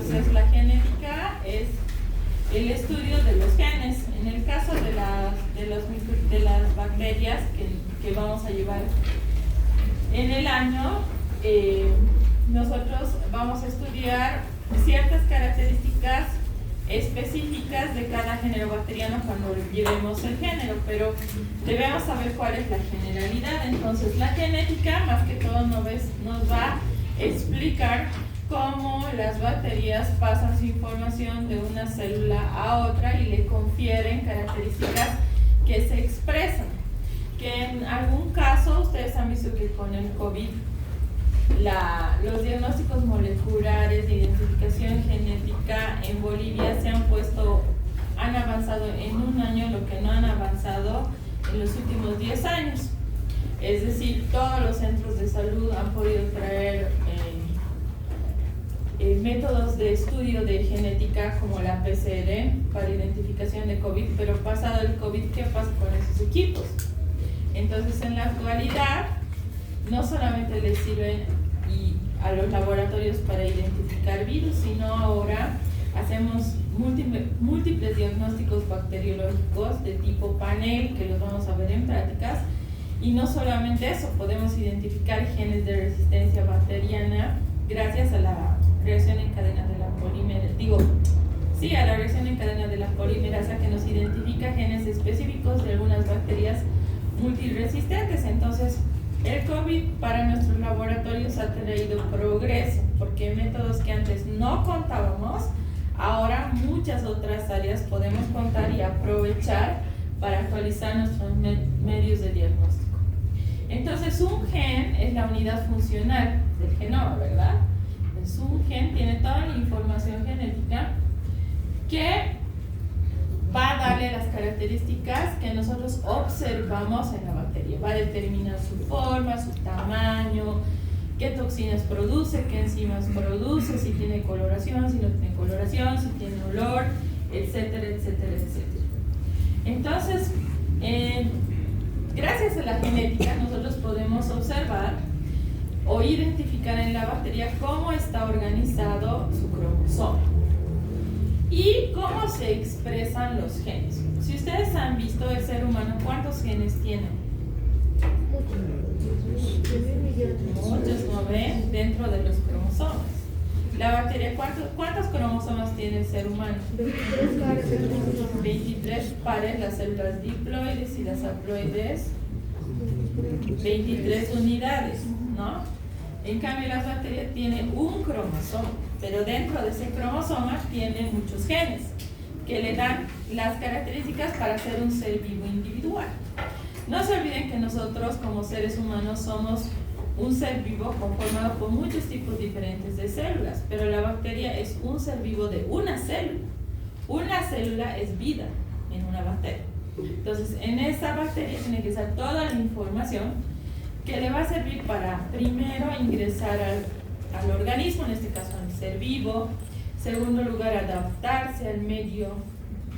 Entonces, la genética es el estudio de los genes. En el caso de las bacterias que vamos a llevar en el año, nosotros vamos a estudiar ciertas características específicas de cada género bacteriano cuando llevemos el género, pero debemos saber cuál es la generalidad. Entonces, la genética, más que todo, nos va a explicar cómo las bacterias pasan su información de una célula a otra y le confieren características que se expresan. Que en algún caso, ustedes han visto que con el COVID, los diagnósticos moleculares de identificación genética en Bolivia han avanzado en un año lo que no han avanzado en los últimos 10 años. Es decir, todos los centros de salud han podido traer métodos de estudio de genética como la PCR para identificación de COVID, pero pasado el COVID, ¿qué pasa con esos equipos? Entonces, en la actualidad, no solamente les sirven a los laboratorios para identificar virus, sino ahora hacemos múltiples diagnósticos bacteriológicos de tipo panel, que los vamos a ver en prácticas, y no solamente eso, podemos identificar genes de resistencia bacteriana gracias a la reacción en cadena de la polimerasa, que nos identifica genes específicos de algunas bacterias multiresistentes. Entonces, el COVID para nuestros laboratorios ha traído progreso, porque métodos que antes no contábamos, ahora muchas otras áreas podemos contar y aprovechar para actualizar nuestros medios de diagnóstico. Entonces, un gen es la unidad funcional del genoma, ¿verdad? Entonces, un gen tiene toda la información genética que va a darle las características que nosotros observamos en la bacteria. Va a determinar su forma, su tamaño, qué toxinas produce, qué enzimas produce, si tiene coloración, si no tiene coloración, si tiene olor, etcétera, etcétera, etcétera. Entonces, gracias a la genética, nosotros podemos observar o identificar en la bacteria cómo está organizado su cromosoma y cómo se expresan los genes. Si ustedes han visto el ser humano, ¿cuántos genes tiene? Muchos, ¿no ven? Dentro de los cromosomas. La bacteria, ¿cuántos cromosomas tiene el ser humano? 23 pares, las células diploides y las haploides, 23 unidades, ¿no? En cambio, las bacterias tienen un cromosoma, pero dentro de ese cromosoma tienen muchos genes que le dan las características para ser un ser vivo individual. No se olviden que nosotros como seres humanos somos un ser vivo conformado por muchos tipos diferentes de células, pero la bacteria es un ser vivo de una célula. Una célula es vida en una bacteria. Entonces, en esa bacteria tiene que estar toda la información que le va a servir para, primero, ingresar al organismo, en este caso al ser vivo. Segundo lugar, adaptarse al medio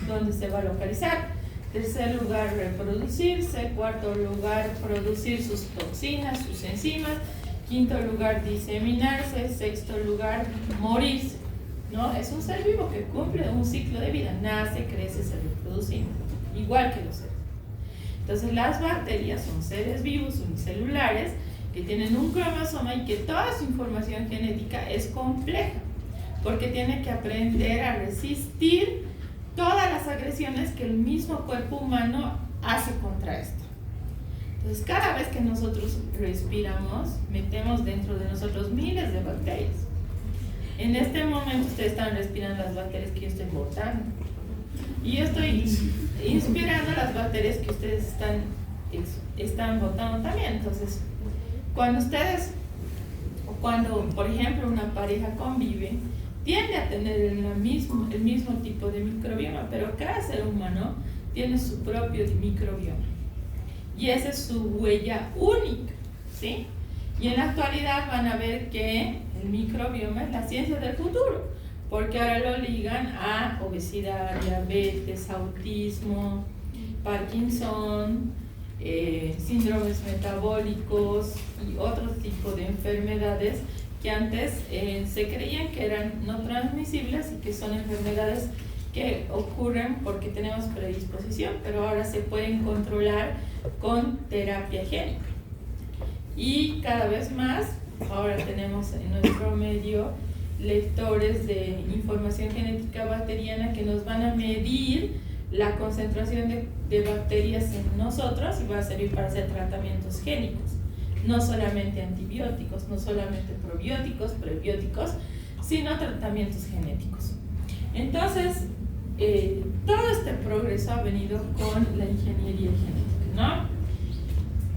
donde se va a localizar. Tercer lugar, reproducirse. Cuarto lugar, producir sus toxinas, sus enzimas. Quinto lugar, diseminarse. Sexto lugar, morirse, ¿no? Es un ser vivo que cumple un ciclo de vida. Nace, crece, se reproduce, igual que los seres. Entonces, las bacterias son seres vivos unicelulares que tienen un cromosoma y que toda su información genética es compleja, porque tiene que aprender a resistir todas las agresiones que el mismo cuerpo humano hace contra esto. Entonces, cada vez que nosotros respiramos, metemos dentro de nosotros miles de bacterias. En este momento ustedes están respirando las bacterias que yo estoy botando. Y yo estoy inspirando las bacterias que ustedes están botando también. Entonces, cuando, por ejemplo, una pareja convive, tiende a tener el mismo tipo de microbioma, pero cada ser humano tiene su propio microbioma. Y esa es su huella única, ¿sí? Y en la actualidad van a ver que el microbioma es la ciencia del futuro, porque ahora lo ligan a obesidad, diabetes, autismo, Parkinson, síndromes metabólicos y otro tipo de enfermedades que antes se creían que eran no transmisibles y que son enfermedades que ocurren porque tenemos predisposición, pero ahora se pueden controlar con terapia génica. Y cada vez más, ahora tenemos en nuestro medio lectores de información genética bacteriana que nos van a medir la concentración de bacterias en nosotros y va a servir para hacer tratamientos génicos, no solamente antibióticos, no solamente probióticos, prebióticos, sino tratamientos genéticos. Entonces, todo este progreso ha venido con la ingeniería genética, ¿no?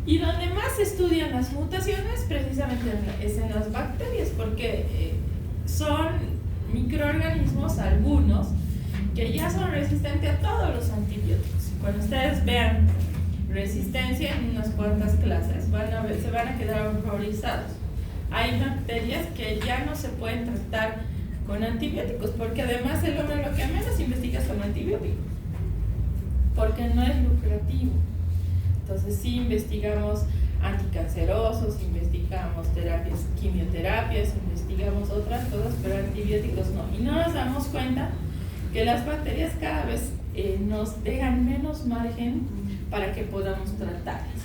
Y donde más se estudian las mutaciones precisamente es en las bacterias, porque son microorganismos, algunos, que ya son resistentes a todos los antibióticos. Cuando ustedes vean resistencia en unas cuantas clases, se van a quedar horrorizados. Hay bacterias que ya no se pueden tratar con antibióticos, porque además el hombre lo que menos investiga son antibióticos, porque no es lucrativo. Entonces sí investigamos anticancerosos, investigamos quimioterapias, investigamos otras cosas, pero antibióticos no. Y no nos damos cuenta que las bacterias cada vez nos dejan menos margen para que podamos tratarlas.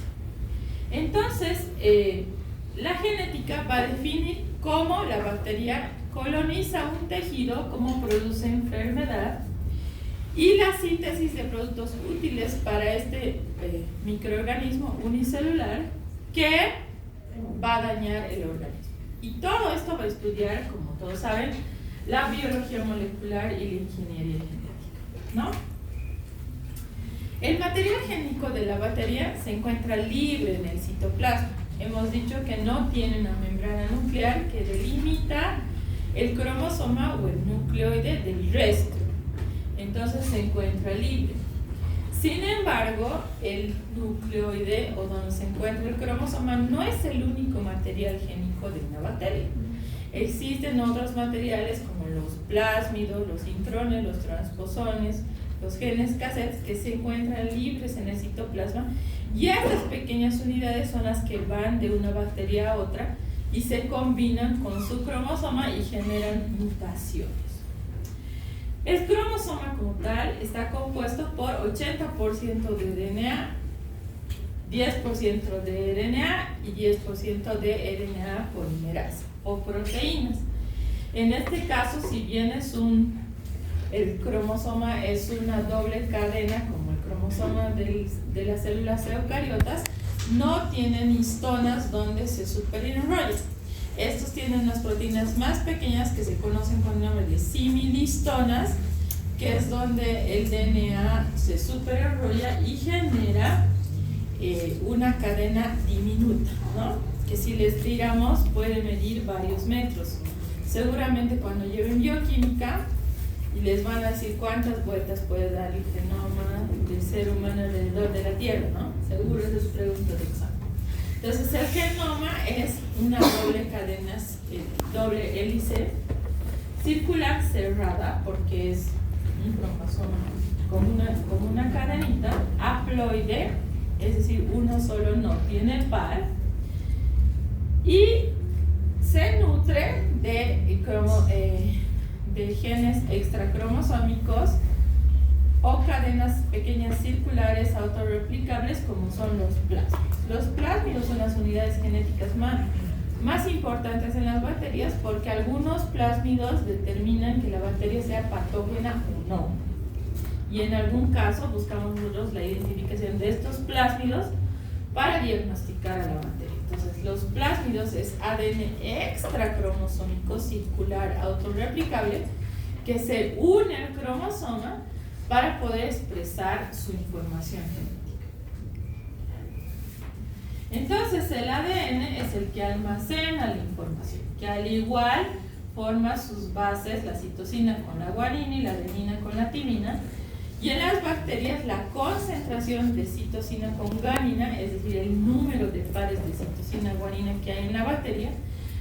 Entonces, la genética va a definir cómo la bacteria coloniza un tejido, cómo produce enfermedad, y la síntesis de productos útiles para este microorganismo unicelular que va a dañar el organismo. Y todo esto va a estudiar, como todos saben, la biología molecular y la ingeniería genética, ¿no? El material génico de la bacteria se encuentra libre en el citoplasma. Hemos dicho que no tiene una membrana nuclear que delimita el cromosoma o el nucleoide del resto. Entonces se encuentra libre. Sin embargo, el nucleoide o donde se encuentra el cromosoma no es el único material génico de una bacteria. Existen otros materiales como los plásmidos, los intrones, los transposones, los genes cassettes que se encuentran libres en el citoplasma, y estas pequeñas unidades son las que van de una bacteria a otra y se combinan con su cromosoma y generan mutaciones. El cromosoma como tal está compuesto por 80% de DNA, 10% de RNA y 10% de RNA polimerasa o proteínas. En este caso, si bien el cromosoma es una doble cadena como el cromosoma de las células eucariotas, no tienen histonas donde se superenrollan. Estos tienen unas proteínas más pequeñas que se conocen con el nombre de similhistonas, que es donde el DNA se superenrolla y genera una cadena diminuta, ¿no? Que si les tiramos puede medir varios metros. Seguramente cuando lleven bioquímica y les van a decir cuántas vueltas puede dar el genoma del ser humano alrededor de la Tierra, ¿no? Seguro esa es su pregunta de examen. Entonces el genoma es una doble cadena, doble hélice circular cerrada, porque es un cromosoma con una cadenita, haploide, es decir, uno solo no tiene par, y se nutre de genes extracromosómicos o cadenas pequeñas circulares autorreplicables como son los plásmidos. Los plásmidos son las unidades genéticas más importantes en las bacterias, porque algunos plásmidos determinan que la bacteria sea patógena o no. Y en algún caso buscamos nosotros la identificación de estos plásmidos para diagnosticar a la bacteria. Entonces, los plásmidos es ADN extracromosómico circular autorreplicable que se une al cromosoma para poder expresar su información genética. Entonces, el ADN es el que almacena la información, que al igual forma sus bases, la citosina con la guanina y la adenina con la timina. Y en las bacterias la concentración de citosina con guanina, es decir, el número de pares de citosina guanina que hay en la bacteria,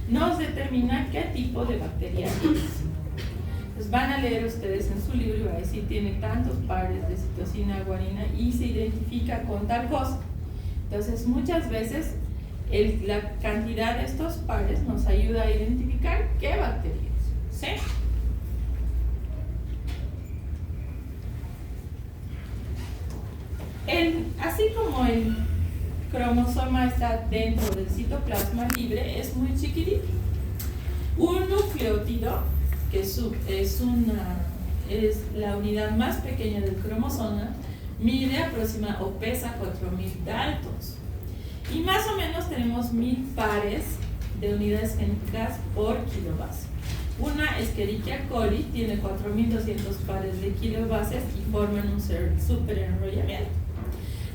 nos determina qué tipo de bacteria es. Pues van a leer ustedes en su libro y va a decir tiene tantos pares de citosina guanina y se identifica con tal cosa. Entonces muchas veces la cantidad de estos pares nos ayuda a identificar qué bacterias, ¿sí? Así como el cromosoma está dentro del citoplasma libre, es muy chiquitito. Un nucleótido, que es la unidad más pequeña del cromosoma, mide aproximadamente o pesa 4000 Daltons. Y más o menos tenemos 1000 pares de unidades genéticas por kilobase. Una Escherichia coli tiene 4200 pares de kilobases y forman un super enrollamiento.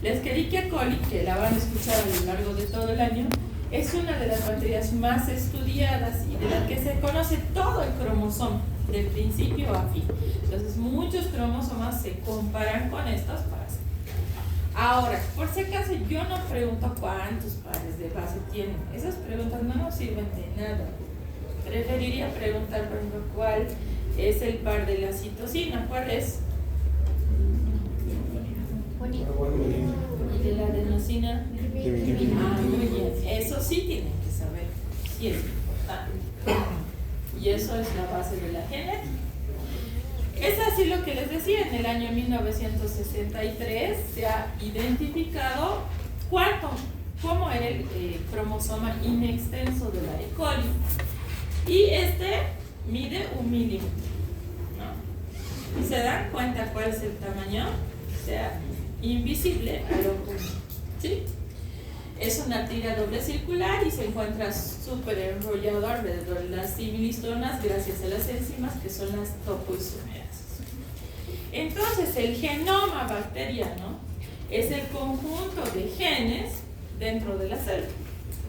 La Escherichia coli, que la van a escuchar a lo largo de todo el año, es una de las bacterias más estudiadas y de la que se conoce todo el cromosoma, de principio a fin. Entonces, muchos cromosomas se comparan con estos pares. Ahora, por si acaso, yo no pregunto cuántos pares de base tienen. Esas preguntas no nos sirven de nada. Preferiría preguntar, por ejemplo, cuál es el par de la citosina. ¿Cuál es? ¿Y de la adenosina? Muy bien. Eso sí tienen que saber. Sí es importante. Y eso es la base de la genética. Es así lo que les decía, en el año 1963 se ha identificado cómo era el cromosoma inextenso de la E. coli. Y este mide 1 milímetro, ¿no? ¿Y se dan cuenta cuál es el tamaño? O sea, invisible al ojo, ¿sí? Es una tira doble circular y se encuentra súper enrollado alrededor de las similistonas gracias a las enzimas que son las topoisomerasas. Entonces, el genoma bacteriano es el conjunto de genes dentro de la célula.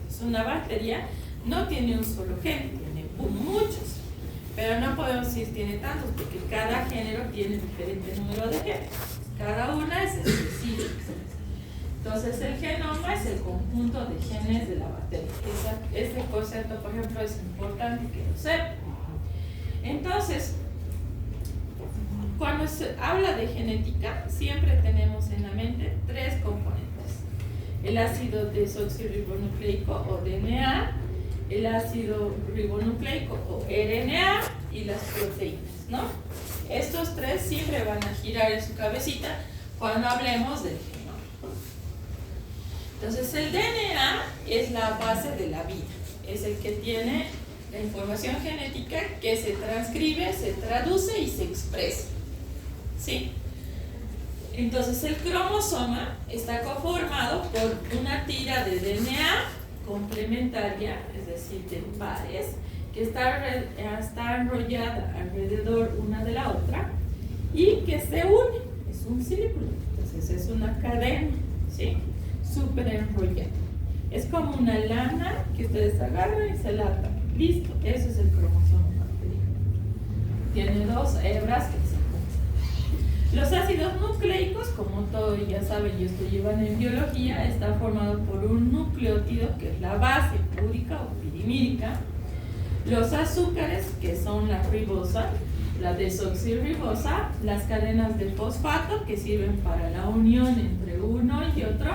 Es una bacteria, no tiene un solo gen, tiene muchos, pero no podemos decir tiene tantos porque cada género tiene diferente número de genes. Cada una es específica. Entonces, el genoma es el conjunto de genes de la bacteria. Este concepto, por ejemplo, es importante que lo sepan. Entonces, cuando se habla de genética, siempre tenemos en la mente 3 componentes. El ácido desoxirribonucleico o DNA, el ácido ribonucleico o RNA y las proteínas, ¿no? Estos 3 siempre van a girar en su cabecita cuando hablemos del genoma. Entonces, el DNA es la base de la vida, es el que tiene la información genética que se transcribe, se traduce y se expresa, ¿sí? Entonces, el cromosoma está conformado por una tira de DNA complementaria, es decir, de pares, que está enrollada alrededor una de la otra y que se une, es un círculo, entonces es una cadena, ¿sí? Súper enrollada. Es como una lana que ustedes agarran y se la atan. Listo, eso es el cromosoma bacteriano. Tiene 2 hebras que se juntan. Los ácidos nucleicos, como todos ya saben y esto llevan en biología, está formado por un nucleótido que es la base púrica o pirimídica. Los azúcares, que son la ribosa, la desoxirribosa, las cadenas de fosfato que sirven para la unión entre uno y otro,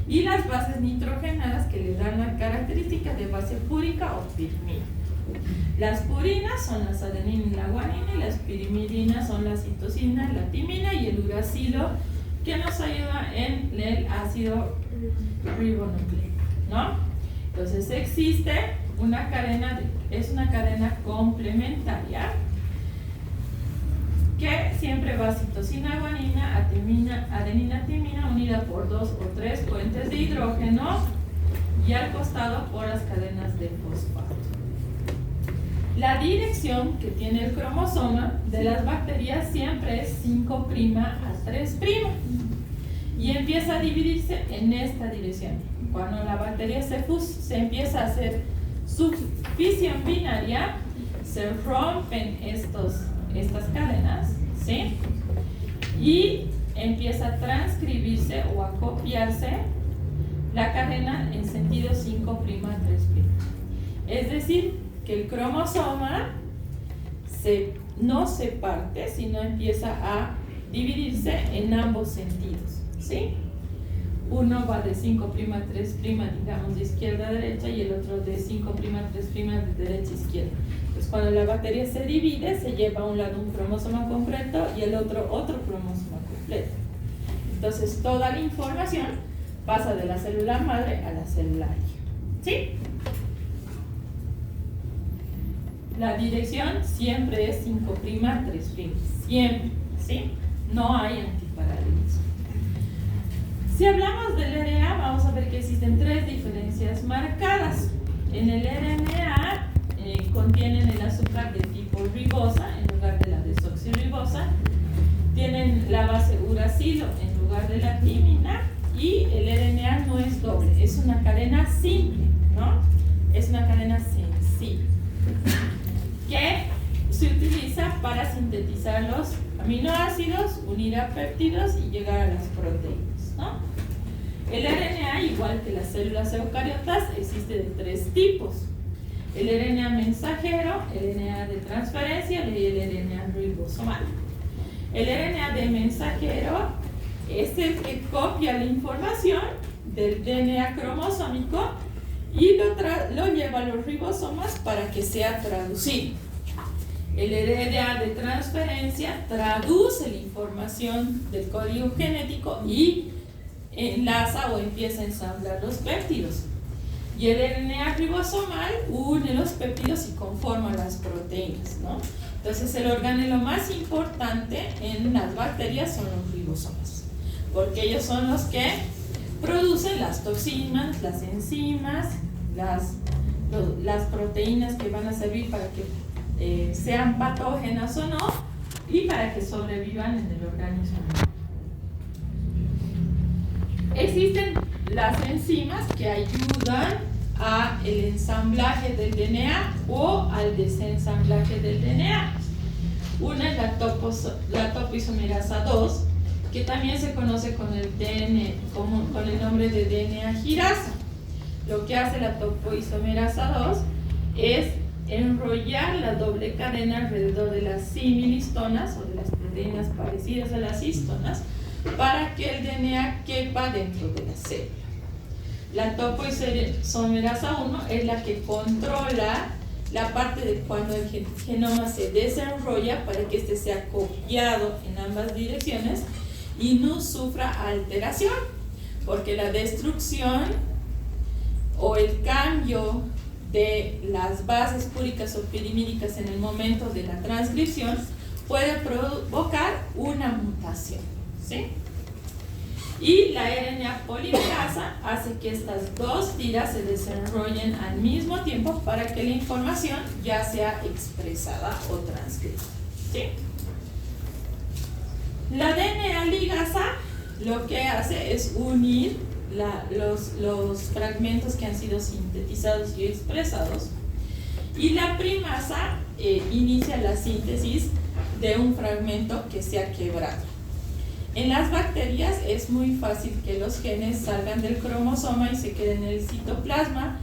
y las bases nitrogenadas que le dan la característica de base púrica o pirimídica. Las purinas son las adenina y la guanina, y las pirimidinas son la citosina, la timina y el uracilo, que nos ayuda en el ácido ribonucleico, ¿no? Entonces existe una cadena, es una cadena complementaria que siempre va citosina, guanina, adenina, timina, unida por 2 o 3 puentes de hidrógeno y al costado por las cadenas de fosfato. La dirección que tiene el cromosoma de las bacterias siempre es 5' a 3', y empieza a dividirse en esta dirección. Cuando la bacteria se empieza a hacer su fisión binaria, se rompen estas cadenas, ¿sí? Y empieza a transcribirse o a copiarse la cadena en sentido 5' a 3'. Es decir, que el cromosoma no se parte, sino empieza a dividirse en ambos sentidos, ¿sí? Uno va de 5' a 3', digamos, de izquierda a derecha, y el otro de 5' a 3' de derecha a izquierda. Pues cuando la batería se divide, se lleva a un lado un cromosoma completo y el otro cromosoma completo. Entonces toda la información pasa de la célula madre a la célula hija. ¿Sí? La dirección siempre es 5' a 3', siempre, ¿sí? No hay antiparalelismo. Si hablamos del RNA, vamos a ver que existen 3 diferencias marcadas. En el RNA contienen el azúcar de tipo ribosa en lugar de la desoxirribosa, tienen la base uracilo en lugar de la timina, y el RNA no es doble, es una cadena simple, ¿no? Es una cadena sencilla que se utiliza para sintetizar los aminoácidos, unir a péptidos y llegar a las proteínas, ¿no? El RNA, igual que las células eucariotas, existe de 3 tipos: el RNA mensajero, el RNA de transferencia y el RNA ribosomal. El RNA de mensajero es el que copia la información del DNA cromosómico y lo lleva a los ribosomas para que sea traducido. El RNA de transferencia traduce la información del código genético y enlaza o empieza a ensamblar los péptidos. Y el RNA ribosomal une los péptidos y conforma las proteínas, ¿no? Entonces el organelo más importante en las bacterias son los ribosomas, porque ellos son los que producen las toxinas, las enzimas, las proteínas que van a servir para que sean patógenas o no, y para que sobrevivan en el organismo. Existen las enzimas que ayudan al ensamblaje del DNA o al desensamblaje del DNA. Una es la topoisomerasa 2, que también se conoce con el nombre de DNA girasa. Lo que hace la topoisomerasa 2 es enrollar la doble cadena alrededor de las similistonas o de las proteínas parecidas a las histonas para que el DNA quepa dentro de la célula. La topoisomerasa 1 es la que controla la parte de cuando el genoma se desenrolla para que éste sea copiado en ambas direcciones y no sufra alteración, porque la destrucción o el cambio de las bases púricas o pirimídicas en el momento de la transcripción puede provocar una mutación, ¿sí? Y la RNA polimerasa hace que estas dos tiras se desenrollen al mismo tiempo para que la información ya sea expresada o transcrita, ¿sí? La DNA ligasa lo que hace es unir los fragmentos que han sido sintetizados y expresados, y la primasa inicia la síntesis de un fragmento que se ha quebrado. En las bacterias es muy fácil que los genes salgan del cromosoma y se queden en el citoplasma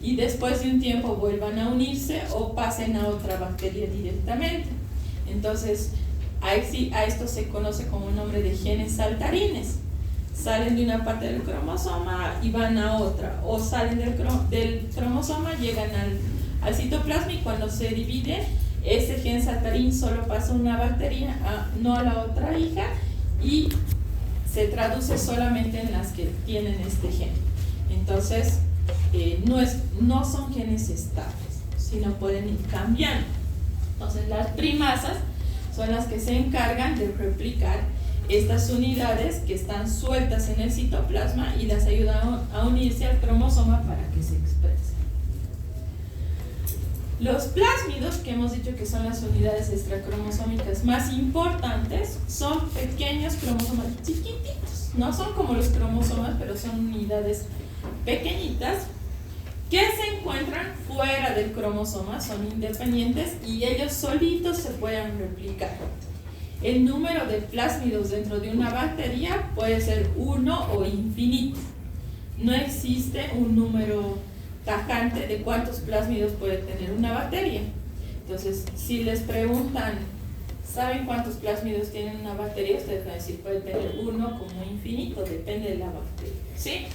y después de un tiempo vuelvan a unirse o pasen a otra bacteria directamente. Entonces a esto se conoce como el nombre de genes saltarines. Salen de una parte del cromosoma y van a otra, o salen del cromosoma, llegan al citoplasma, y cuando se divide ese gen saltarín solo pasa a una bacteria, no a la otra hija, y se traduce solamente en las que tienen este gen. Entonces no son genes estables, sino pueden ir cambiando. Entonces las primasas son las que se encargan de replicar estas unidades que están sueltas en el citoplasma y las ayudan a unirse al cromosoma para que se expresen. Los plásmidos, que hemos dicho que son las unidades extracromosómicas más importantes, son pequeños cromosomas chiquititos. No son como los cromosomas, pero son unidades pequeñitas que se encuentran fuera del cromosoma, son independientes y ellos solitos se pueden replicar. El número de plásmidos dentro de una bacteria puede ser 1 o infinito. No existe un número tajante de cuántos plásmidos puede tener una bacteria. Entonces, si les preguntan ¿Saben cuántos plásmidos tiene una bacteria? Ustedes van a decir, puede tener uno como infinito, depende de la bacteria, ¿sí?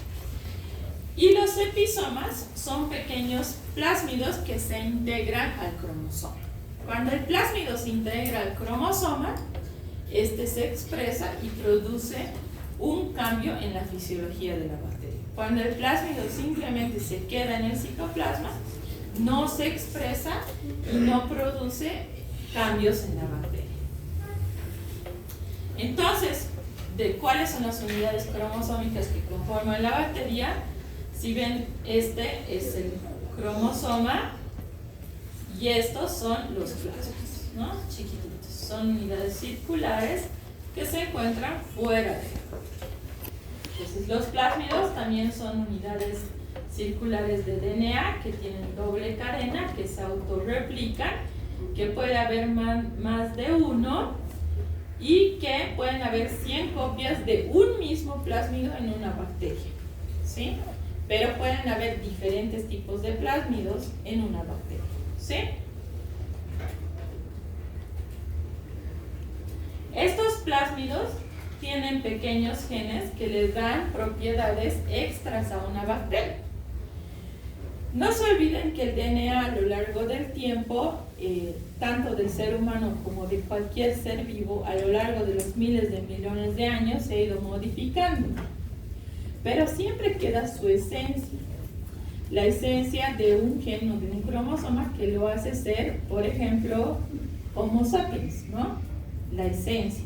Y los episomas son pequeños plásmidos que se integran al cromosoma. Cuando el plásmido se integra al cromosoma, este se expresa y produce un cambio en la fisiología de la bacteria. Cuando el plásmido simplemente se queda en el citoplasma, no se expresa y no produce cambios en la bacteria. Entonces, ¿de cuáles son las unidades cromosómicas que conforman la bacteria? Si ven, este es el cromosoma y estos son los plasmidos, ¿no? Chiquititos. Son unidades circulares que se encuentran fuera de él. Entonces, los plásmidos también son unidades circulares de DNA que tienen doble cadena, que se autorreplican, que puede haber más de uno y que pueden haber 100 copias de un mismo plásmido en una bacteria, ¿sí? Pero pueden haber diferentes tipos de plásmidos en una bacteria, ¿sí? Estos plásmidos tienen pequeños genes que les dan propiedades extras a una bacteria. No se olviden que el DNA a lo largo del tiempo, tanto del ser humano como de cualquier ser vivo, a lo largo de los miles de millones de años se ha ido modificando. Pero siempre queda su esencia, la esencia de un gen o de un cromosoma que lo hace ser, por ejemplo, Homo sapiens, ¿no? La esencia.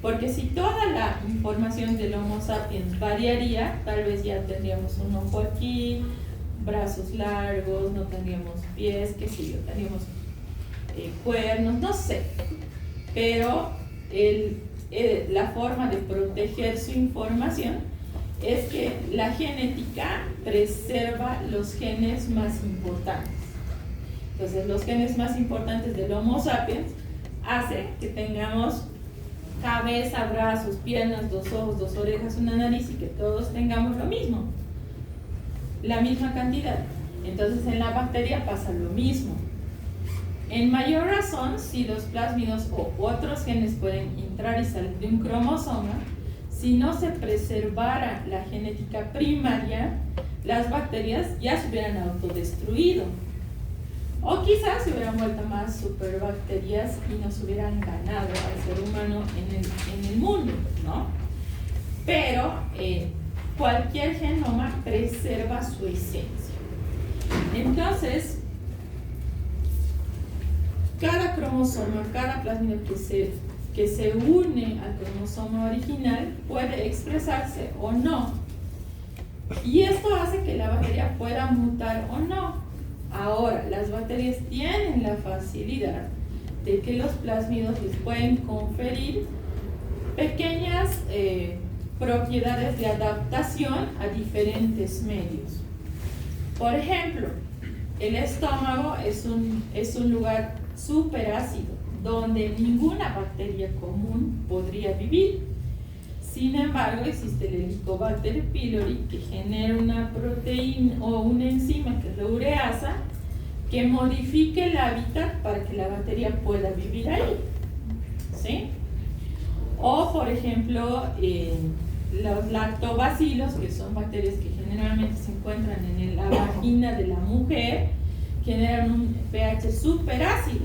Porque si toda la información del Homo sapiens variaría, tal vez ya tendríamos un ojo aquí, brazos largos, no tendríamos pies, qué sé yo, tendríamos cuernos, no sé. Pero la forma de proteger su información es que la genética preserva los genes más importantes. Entonces, los genes más importantes del Homo sapiens hacen que tengamos cabeza, brazos, piernas, 2 ojos, 2 orejas, una nariz y que todos tengamos lo mismo, la misma cantidad. Entonces, en la bacteria pasa lo mismo. En mayor razón, si los plásmidos o otros genes pueden entrar y salir de un cromosoma, si no se preservara la genética primaria, las bacterias ya se hubieran autodestruido. O quizás se hubieran vuelto más superbacterias y nos hubieran ganado al ser humano en el mundo, ¿no? Pero cualquier genoma preserva su esencia. Entonces, cada cromosoma, cada plásmido que se une al cromosoma original puede expresarse o no. Y esto hace que la bacteria pueda mutar o no. Ahora, las bacterias tienen la facilidad de que los plásmidos les pueden conferir pequeñas propiedades de adaptación a diferentes medios. Por ejemplo, el estómago es un lugar súper ácido, donde ninguna bacteria común podría vivir. Sin embargo, existe el Helicobacter pylori que genera una proteína o una enzima que es la ureasa que modifica el hábitat para que la bacteria pueda vivir ahí, ¿sí? O, por ejemplo, los lactobacilos, que son bacterias que generalmente se encuentran en la vagina de la mujer, generan un pH súper ácido,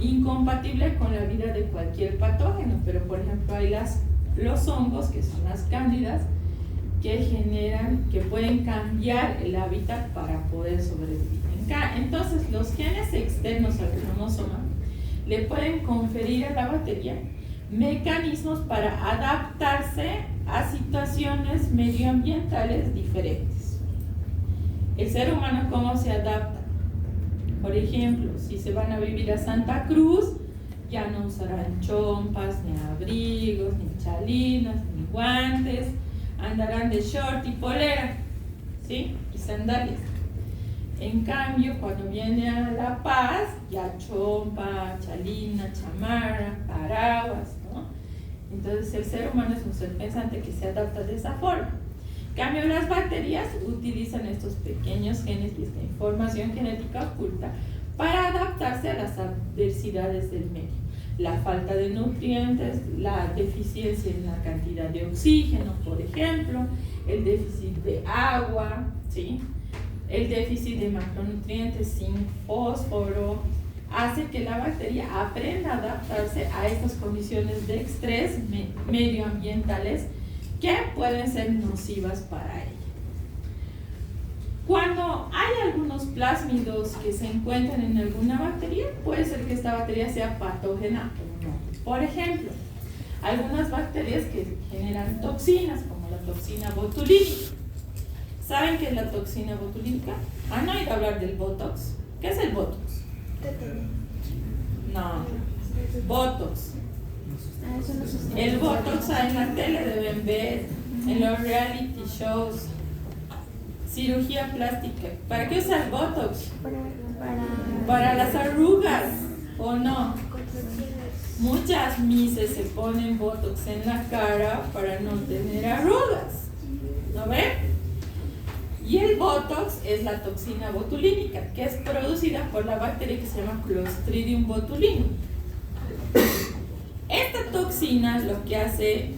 incompatible con la vida de cualquier patógeno. Pero, por ejemplo, hay los hongos, que son las cándidas, que pueden cambiar el hábitat para poder sobrevivir. Entonces, los genes externos al cromosoma le pueden conferir a la bacteria mecanismos para adaptarse a situaciones medioambientales diferentes. El ser humano, ¿cómo se adapta? Por ejemplo, si se van a vivir a Santa Cruz, ya no usarán chompas, ni abrigos, ni chalinas, ni guantes, andarán de short y polera, ¿sí? Y sandalias. En cambio, cuando viene a La Paz, ya chompa, chalina, chamarra, paraguas, ¿no? Entonces, el ser humano es un ser pensante que se adapta de esa forma. En cambio, las bacterias utilizan estos pequeños genes y esta información genética oculta para adaptarse a las adversidades del medio. la falta de nutrientes, la deficiencia en la cantidad de oxígeno, por ejemplo, el déficit de agua, ¿sí? El déficit de macronutrientes sin fósforo, hace que la bacteria aprenda a adaptarse a estas condiciones de estrés medioambientales que pueden ser nocivas para ella. Cuando hay algunos plásmidos que se encuentran en alguna bacteria, puede ser que esta bacteria sea patógena o no. Por ejemplo, algunas bacterias que generan toxinas, como la toxina botulínica. ¿Saben qué es la toxina botulínica? ¿Han oído hablar del Botox? ¿Qué es el Botox? No, Botox. El Botox en la tele deben ver, en los reality shows. Cirugía plástica. ¿Para qué usa el Botox? Para las arrugas, ¿o no? Muchas mises se ponen Botox en la cara para no tener arrugas. ¿No ven? Y el Botox es la toxina botulínica, que es producida por la bacteria que se llama Clostridium botulinum. Esta toxina lo que hace...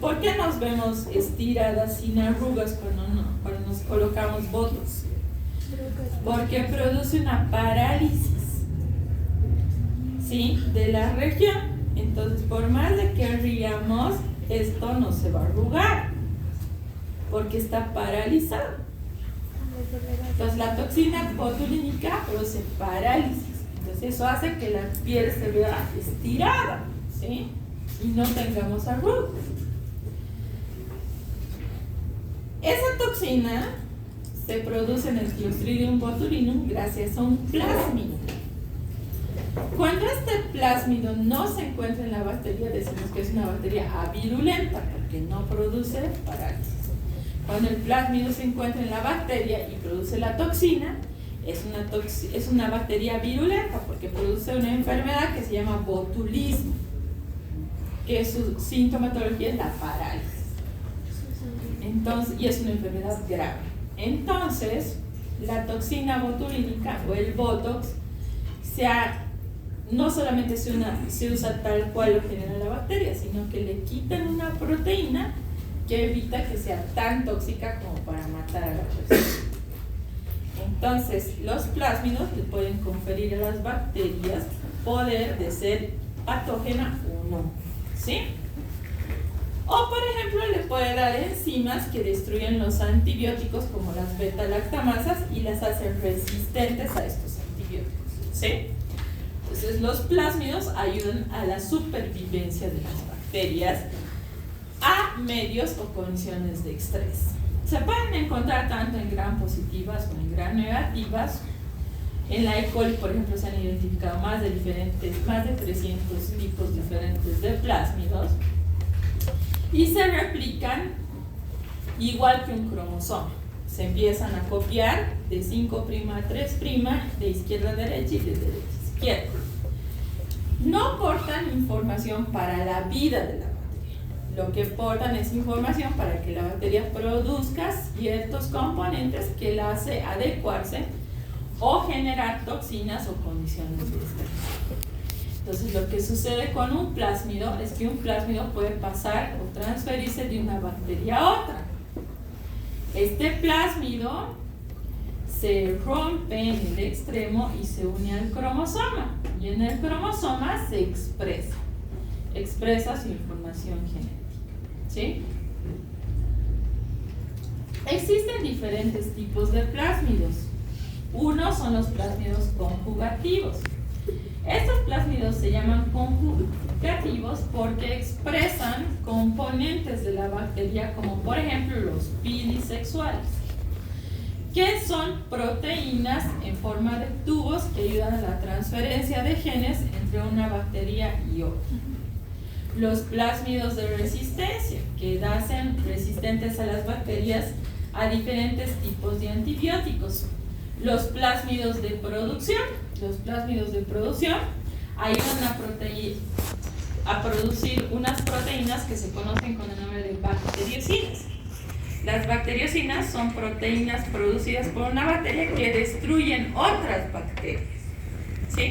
¿Por qué nos vemos estiradas sin arrugas cuando nos colocamos Botox? Porque produce una parálisis, ¿sí?, de la región. Entonces, por más de que riamos, esto no se va a arrugar, porque está paralizado. Entonces, la toxina botulínica produce parálisis. Entonces, eso hace que la piel se vea estirada, ¿sí?, y no tengamos arrugas. Esa toxina se produce en el Clostridium botulinum gracias a un plásmido. Cuando este plásmido no se encuentra en la bacteria, decimos que es una bacteria avirulenta porque no produce parálisis. Cuando el plásmido se encuentra en la bacteria y produce la toxina, es una bacteria virulenta porque produce una enfermedad que se llama botulismo, que su sintomatología es la parálisis. Entonces, y es una enfermedad grave. Entonces, la toxina botulínica o el Botox no solamente se usa tal cual lo genera la bacteria, sino que le quitan una proteína que evita que sea tan tóxica como para matar a la persona. Entonces, los plásmidos le pueden conferir a las bacterias poder de ser patógena o no, ¿sí? O, por ejemplo, le puede dar enzimas que destruyen los antibióticos como las beta-lactamasas y las hacen resistentes a estos antibióticos, ¿sí? Entonces, los plásmidos ayudan a la supervivencia de las bacterias a medios o condiciones de estrés. Se pueden encontrar tanto en gram positivas como en gram negativas. En la E. coli, por ejemplo, se han identificado más de 300 tipos diferentes de plásmidos. Y se replican igual que un cromosoma. Se empiezan a copiar de 5' a 3', de izquierda a derecha y de derecha a izquierda. No portan información para la vida de la bacteria. Lo que portan es información para que la bacteria produzca ciertos componentes que la hace adecuarse o generar toxinas o condiciones de estrés. Entonces, lo que sucede con un plásmido es que un plásmido puede pasar o transferirse de una bacteria a otra. Este plásmido se rompe en el extremo y se une al cromosoma. Y en el cromosoma se expresa su información genética, ¿sí? Existen diferentes tipos de plásmidos. Uno son los plásmidos conjugativos. Estos plásmidos se llaman conjugativos porque expresan componentes de la bacteria, como por ejemplo los pilisexuales, que son proteínas en forma de tubos que ayudan a la transferencia de genes entre una bacteria y otra. Los plásmidos de resistencia, que hacen resistentes a las bacterias a diferentes tipos de antibióticos. Los plásmidos de producción. Los plásmidos de producción ayudan a producir unas proteínas que se conocen con el nombre de bacteriocinas. Las bacteriocinas son proteínas producidas por una bacteria que destruyen otras bacterias, ¿sí?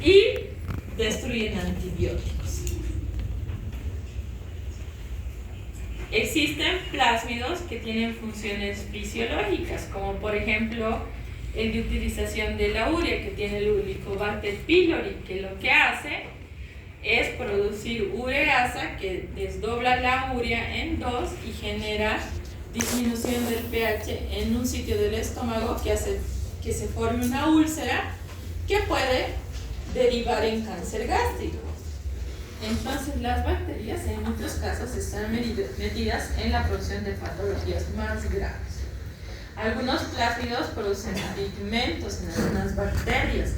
Y destruyen antibióticos. Existen plásmidos que tienen funciones fisiológicas, como por ejemplo el de utilización de la urea, que tiene el Helicobacter pylori, que lo que hace es producir ureasa que desdobla la urea en dos y genera disminución del pH en un sitio del estómago que hace que se forme una úlcera que puede derivar en cáncer gástrico. Entonces las bacterias en muchos casos están metidas en la producción de patologías más graves. Algunos plásmidos producen pigmentos en algunas bacterias,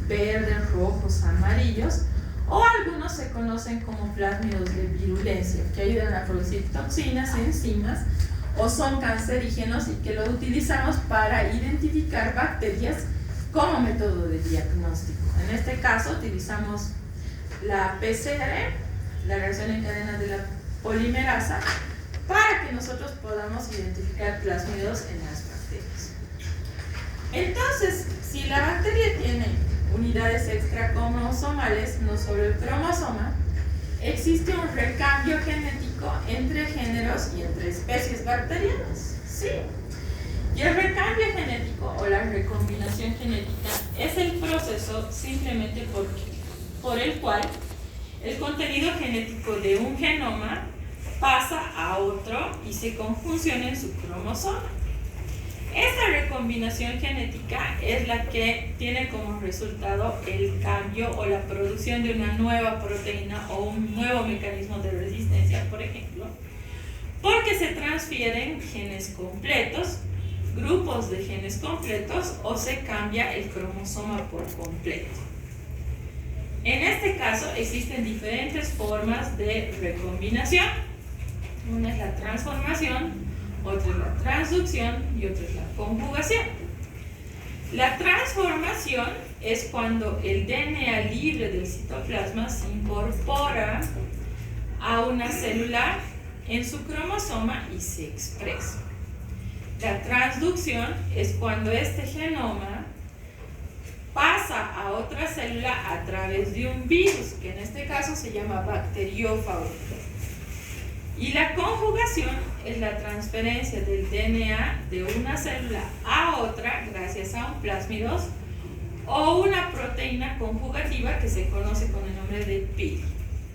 verdes, rojos, amarillos, o algunos se conocen como plásmidos de virulencia, que ayudan a producir toxinas, enzimas, o son cancerígenos y que lo utilizamos para identificar bacterias como método de diagnóstico. En este caso utilizamos la PCR, la reacción en cadena de la polimerasa, para que nosotros podamos identificar plásmidos en las bacterias. Entonces, si la bacteria tiene unidades extracromosomales, no solo el cromosoma, existe un recambio genético entre géneros y entre especies bacterianas. Sí. Y el recambio genético o la recombinación genética es el proceso simplemente por el cual el contenido genético de un genoma pasa a otro y se conjunciona en su cromosoma. Esta recombinación genética es la que tiene como resultado el cambio o la producción de una nueva proteína o un nuevo mecanismo de resistencia, por ejemplo, porque se transfieren genes completos, grupos de genes completos, o se cambia el cromosoma por completo. En este caso existen diferentes formas de recombinación. Una es la transformación, otra es la transducción y otra es la conjugación. La transformación es cuando el DNA libre del citoplasma se incorpora a una célula en su cromosoma y se expresa. La transducción es cuando este genoma pasa a otra célula a través de un virus, que en este caso se llama bacteriófago. Y la conjugación es la transferencia del DNA de una célula a otra gracias a un plásmido o una proteína conjugativa que se conoce con el nombre de PID,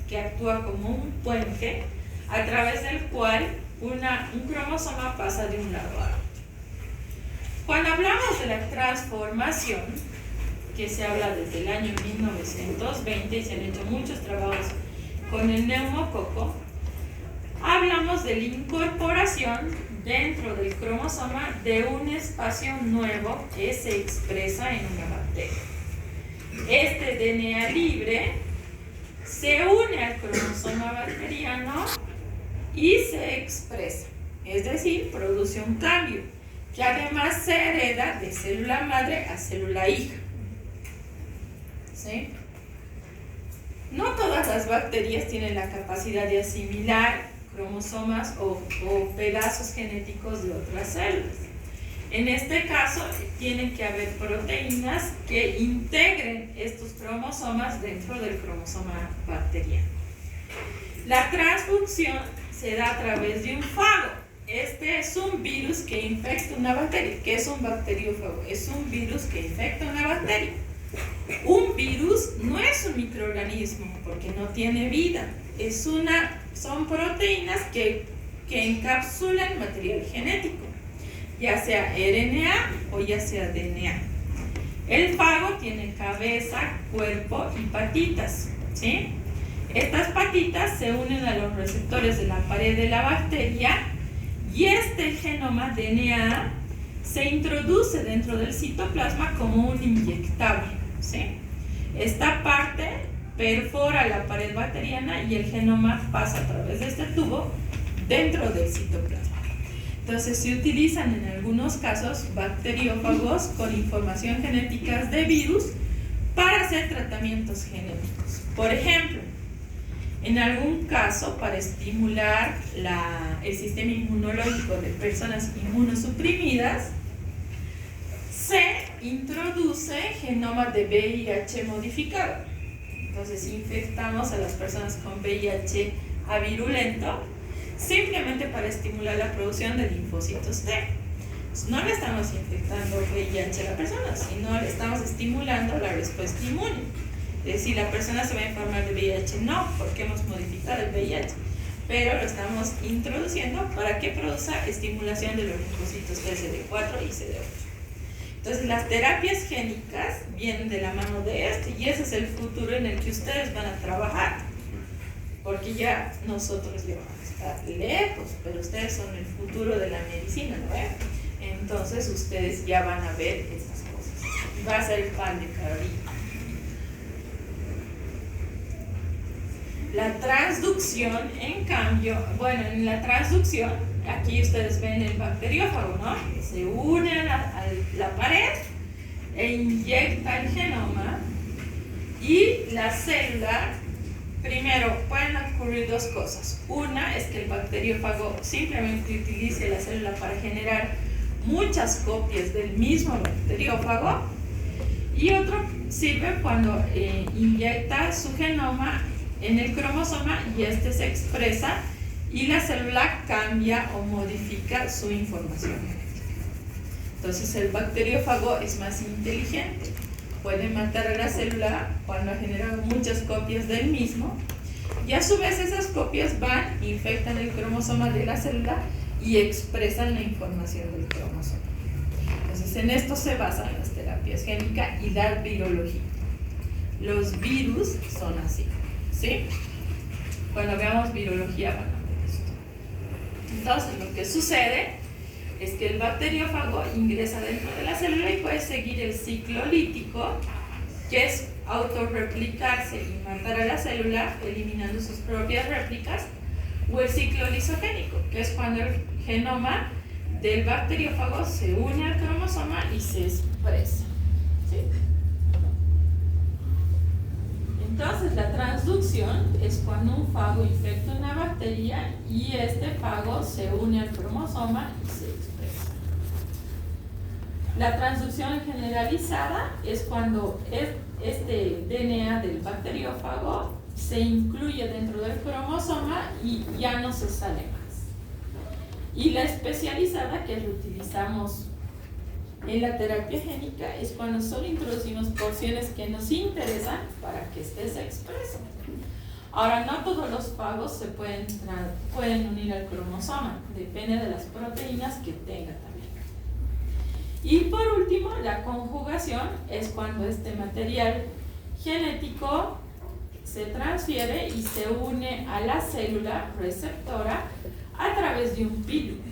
que actúa como un puente a través del cual un cromosoma pasa de un lado a otro. Cuando hablamos de la transformación, que se habla desde el año 1920 y se han hecho muchos trabajos con el neumococo, hablamos de la incorporación dentro del cromosoma de un espacio nuevo que se expresa en una bacteria. Este DNA libre se une al cromosoma bacteriano y se expresa, es decir, produce un cambio que además se hereda de célula madre a célula hija. ¿Sí? No todas las bacterias tienen la capacidad de asimilar cromosomas o pedazos genéticos de otras células. En este caso, tienen que haber proteínas que integren estos cromosomas dentro del cromosoma bacteriano. La transducción se da a través de un fago. Este es un virus que infecta una bacteria. ¿Qué es un bacteriófago? Es un virus que infecta una bacteria. Un virus no es un microorganismo porque no tiene vida. Son proteínas que encapsulan material genético, ya sea RNA o ya sea DNA. El fago tiene cabeza, cuerpo y patitas, ¿sí? Estas patitas se unen a los receptores de la pared de la bacteria y este genoma DNA se introduce dentro del citoplasma como un inyectable, ¿sí? Esta parte perfora la pared bacteriana y el genoma pasa a través de este tubo dentro del citoplasma. Entonces se utilizan en algunos casos bacteriófagos con información genética de virus para hacer tratamientos genéticos. Por ejemplo, en algún caso para estimular el sistema inmunológico de personas inmunosuprimidas, se introduce genoma de VIH modificado. Entonces infectamos a las personas con VIH a virulento simplemente para estimular la producción de linfocitos T. No le estamos infectando VIH a la persona, sino le estamos estimulando la respuesta inmune. Es decir, la persona se va a enfermar de VIH, no, porque hemos modificado el VIH, pero lo estamos introduciendo para que produzca estimulación de los linfocitos CD4 y CD8. Entonces, las terapias génicas vienen de la mano de esto, y ese es el futuro en el que ustedes van a trabajar, porque ya nosotros ya vamos a estar lejos, pero ustedes son el futuro de la medicina, ¿no? Entonces ustedes ya van a ver esas cosas. Va a ser el pan de cada día. La transducción, en cambio, bueno, en la transducción, aquí ustedes ven el bacteriófago, ¿no? Se une a la pared e inyecta el genoma, y la célula, primero, pueden ocurrir dos cosas. Una es que el bacteriófago simplemente utilice la célula para generar muchas copias del mismo bacteriófago, y otro sirve cuando inyecta su genoma en el cromosoma y este se expresa y la célula cambia o modifica su información genética. Entonces el bacteriófago es más inteligente, puede matar a la célula cuando ha generado muchas copias del mismo, y a su vez esas copias van, infectan el cromosoma de la célula y expresan la información del cromosoma. Entonces en esto se basan las terapias génicas y la virología. Los virus son así, ¿sí? Cuando veamos virología van a ver esto. Entonces lo que sucede es que el bacteriófago ingresa dentro de la célula y puede seguir el ciclo lítico, que es autorreplicarse y matar a la célula eliminando sus propias réplicas, o el ciclo lisogénico, que es cuando el genoma del bacteriófago se une al cromosoma y se expresa, ¿sí? Entonces la transducción es cuando un fago infecta una bacteria y este fago se une al cromosoma y se expresa. La transducción generalizada es cuando este DNA del bacteriófago se incluye dentro del cromosoma y ya no se sale más. Y la especializada, que lo utilizamos en la terapia génica, es cuando solo introducimos porciones que nos interesan para que éste se exprese. Ahora, no todos los fagos se pueden unir al cromosoma, depende de las proteínas que tenga también. Y por último, la conjugación es cuando este material genético se transfiere y se une a la célula receptora a través de un pílulo.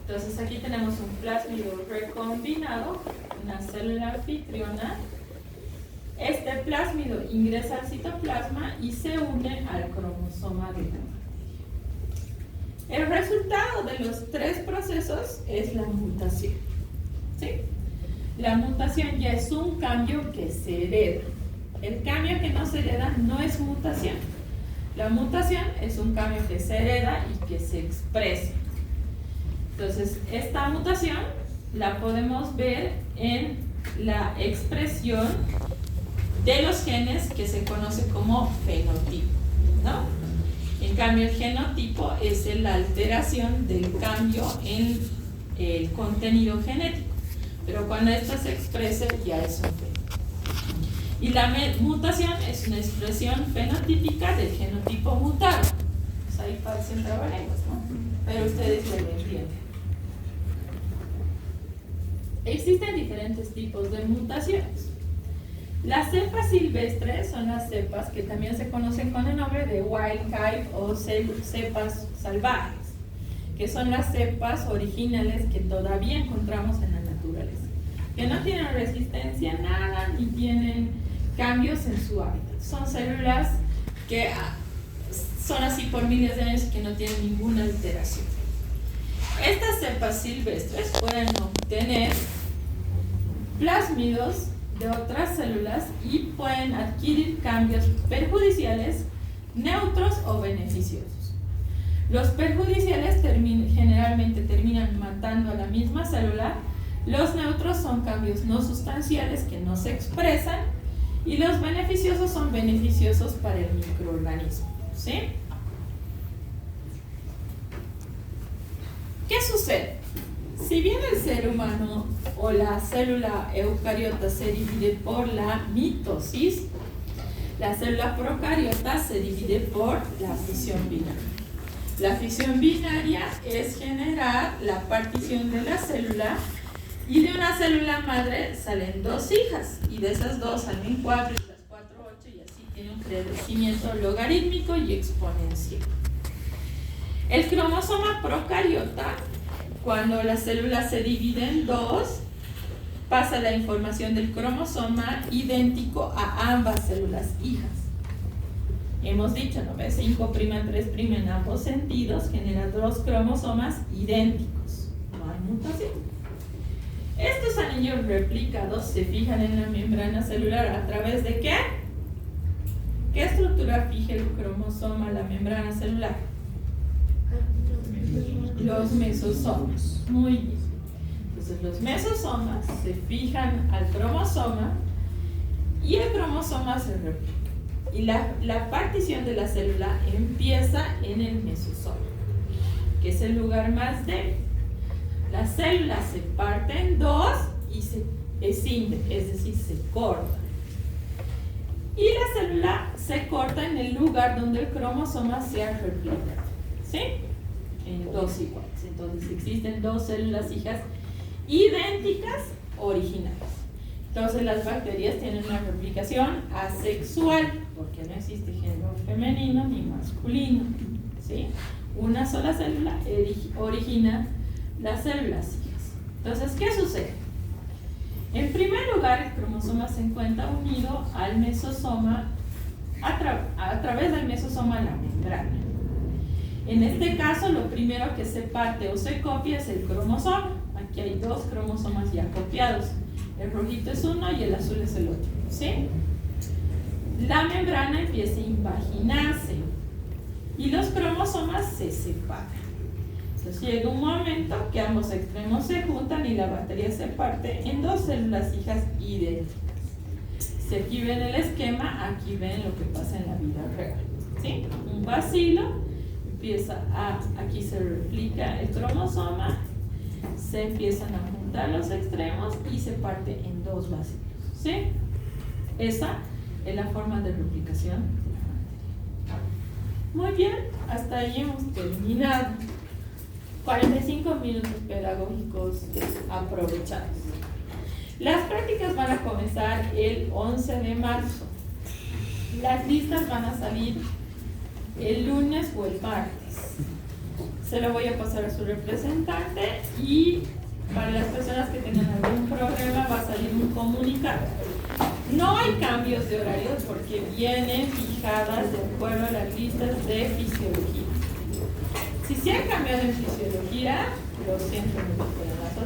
Entonces aquí tenemos un plásmido recombinado, una célula anfitriona. Este plásmido ingresa al citoplasma y se une al cromosoma de la bacteria. El resultado de los tres procesos es la mutación, ¿sí? La mutación ya es un cambio que se hereda. El cambio que no se hereda no es mutación. La mutación es un cambio que se hereda y que se expresa. Entonces, esta mutación la podemos ver en la expresión de los genes que se conoce como fenotipo, ¿no? En cambio, el genotipo es la alteración del cambio en el contenido genético. Pero cuando esto se expresa, ya es un fenotipo. Y la mutación es una expresión fenotípica del genotipo mutado. Pues ahí parecen trabalenguas, ¿no? Pero ustedes lo entienden. Existen diferentes tipos de mutaciones. Las cepas silvestres son las cepas que también se conocen con el nombre de wild type o cepas salvajes, que son las cepas originales que todavía encontramos en la naturaleza, que no tienen resistencia a nada ni tienen cambios en su hábitat. Son células que son así por miles de años y que no tienen ninguna alteración. Estas cepas silvestres pueden obtener plásmidos de otras células y pueden adquirir cambios perjudiciales, neutros o beneficiosos. Los perjudiciales generalmente terminan matando a la misma célula. Los neutros son cambios no sustanciales que no se expresan Y los beneficiosos son beneficiosos para el microorganismo, ¿sí? ¿Qué sucede? Si bien el ser humano o la célula eucariota se divide por la mitosis, la célula procariota se divide por la fisión binaria. La fisión binaria es generar la partición de la célula, y de una célula madre salen dos hijas, y de esas dos salen 4, y las 4, 8, y así tiene un crecimiento logarítmico y exponencial. El cromosoma procariota, cuando la célula se divide en dos, pasa la información del cromosoma idéntico a ambas células hijas. Hemos dicho, ¿no? 5', 3' en ambos sentidos genera dos cromosomas idénticos. No hay mutación. Estos anillos replicados se fijan en la membrana celular a través de ¿qué? ¿Qué estructura fija el cromosoma a la membrana celular? Los mesosomas. Muy bien. Entonces los mesosomas se fijan al cromosoma y el cromosoma se replica. Y la partición de la célula empieza en el mesosoma, que es el lugar más débil. La célula se parte en dos y se escinde, es decir, se corta. Y la célula se corta en el lugar donde el cromosoma se ha replicado, ¿sí? En dos iguales. Entonces existen dos células hijas idénticas originales. Entonces las bacterias tienen una replicación asexual, porque no existe género femenino ni masculino, ¿sí? Una sola célula origina las células hijas. Entonces, ¿qué sucede? En primer lugar, el cromosoma se encuentra unido al mesosoma a través del mesosoma a la membrana. En este caso, lo primero que se parte o se copia es el cromosoma. Aquí hay dos cromosomas ya copiados. El rojito es uno y el azul es el otro, ¿sí? La membrana empieza a invaginarse y los cromosomas se separan. Entonces llega un momento que ambos extremos se juntan y la bacteria se parte en dos células hijas idénticas. Si aquí ven el esquema, aquí ven lo que pasa en la vida real, ¿sí? Un bacilo aquí se replica el cromosoma, se empiezan a juntar los extremos y se parte en dos bacilos, ¿sí? Esa es la forma de replicación de la bacteria. Muy bien, hasta ahí hemos terminado. 45 minutos pedagógicos aprovechados. Las prácticas van a comenzar el 11 de marzo. Las listas van a salir el lunes o el martes. Se lo voy a pasar a su representante y para las personas que tengan algún problema va a salir un comunicado. No hay cambios de horarios porque vienen fijadas de acuerdo a las listas de fisiología. Si se han cambiado en fisiología, lo siento mucho, pero